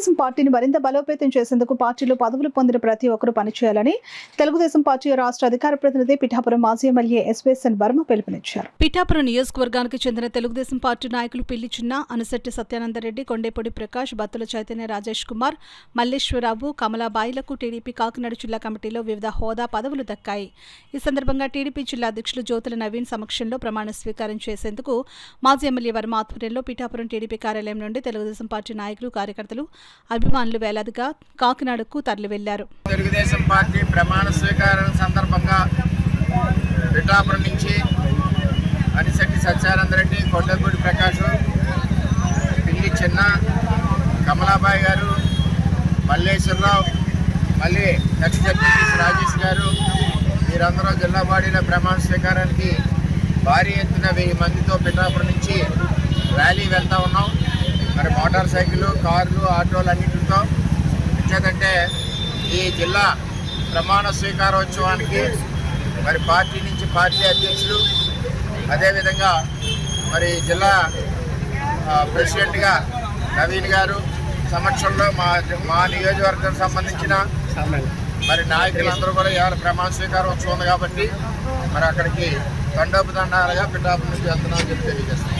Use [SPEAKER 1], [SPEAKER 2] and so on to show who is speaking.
[SPEAKER 1] తెలుగుదేశం పార్టీని మరింత బలోపేతం చేసేందుకు పార్టీలో పదవులు పొందిన ప్రతి ఒక్కరూ పనిచేయాలని తెలుగుదేశం పార్టీ రాష్ట్ర అధికార ప్రతినిధి పిఠాపురం మాజీ ఎమ్మెల్యే ఎస్వేఎన్ వర్మ పిలుపునిచ్చారు. పిఠాపురం నియోజకవర్గానికి చెందిన తెలుగుదేశం పార్టీ నాయకులు పిల్లి చిన్న, అనసెట్టి సత్యానందరెడ్డి, కొండేపూడి ప్రకాష్, బత్తుల చైతన్య, రాజేష్ కుమార్, మల్లేశ్వరరావు, కమలాబాయిలకు టీడీపీ కాకినాడ జిల్లా కమిటీలో వివిధ హోదా పదవులు దక్కాయి. ఈ సందర్భంగా టీడీపీ జిల్లా అధ్యక్షులు జ్యోతుల నవీన్ సమక్షంలో ప్రమాణ స్వీకారం చేసేందుకు మాజీ ఎమ్మెల్యే వర్మ ఆధ్వర్యంలో పిఠాపురం టీడీపీ కార్యాలయం నుండి తెలుగుదేశం పార్టీ నాయకులు, కార్యకర్తలు, అభిమానులు వేలాదిగా కాకినాడకు తరలి వెళ్లారు.
[SPEAKER 2] తెలుగుదేశం పార్టీ ప్రమాణ స్వీకారం సందర్భంగా పిఠాపురం నుంచి అనిశెట్టి సత్యానందరెడ్డి, కొండపూడి ప్రకాష్, పిల్లి చిన్న, కమలాబాయి గారు, మల్లేశ్వరరావు, మళ్ళీ ఎక్స్ జడ్పీటీసీ రాజేష్ గారు, వీరందరూ జిల్లా బాడీల ప్రమాణ స్వీకారానికి భారీ ఎత్తున 1000 మందితో పిఠాపురం నుంచి ర్యాలీ వెళ్తూ ఉన్నాం. మరి మోటార్ సైకిళ్ళు, కార్లు, ఆటోలు అన్నింటితో ఇచ్చేదంటే ఈ జిల్లా ప్రమాణ స్వీకారోత్సవానికి మరి పార్టీ నుంచి పార్టీ అధ్యక్షులు, అదేవిధంగా మరి జిల్లా ప్రెసిడెంట్గా నవీన్ గారు సమక్షంలో మా నియోజకవర్గం సంబంధించిన మరి నాయకులందరూ కూడా ఇవాళ ప్రమాణ స్వీకారోత్సవం ఉంది కాబట్టి మరి అక్కడికి తండోపతండాలుగా పిఠాపురం నుంచి వెళ్తున్నామని చెప్పి తెలియజేస్తాం.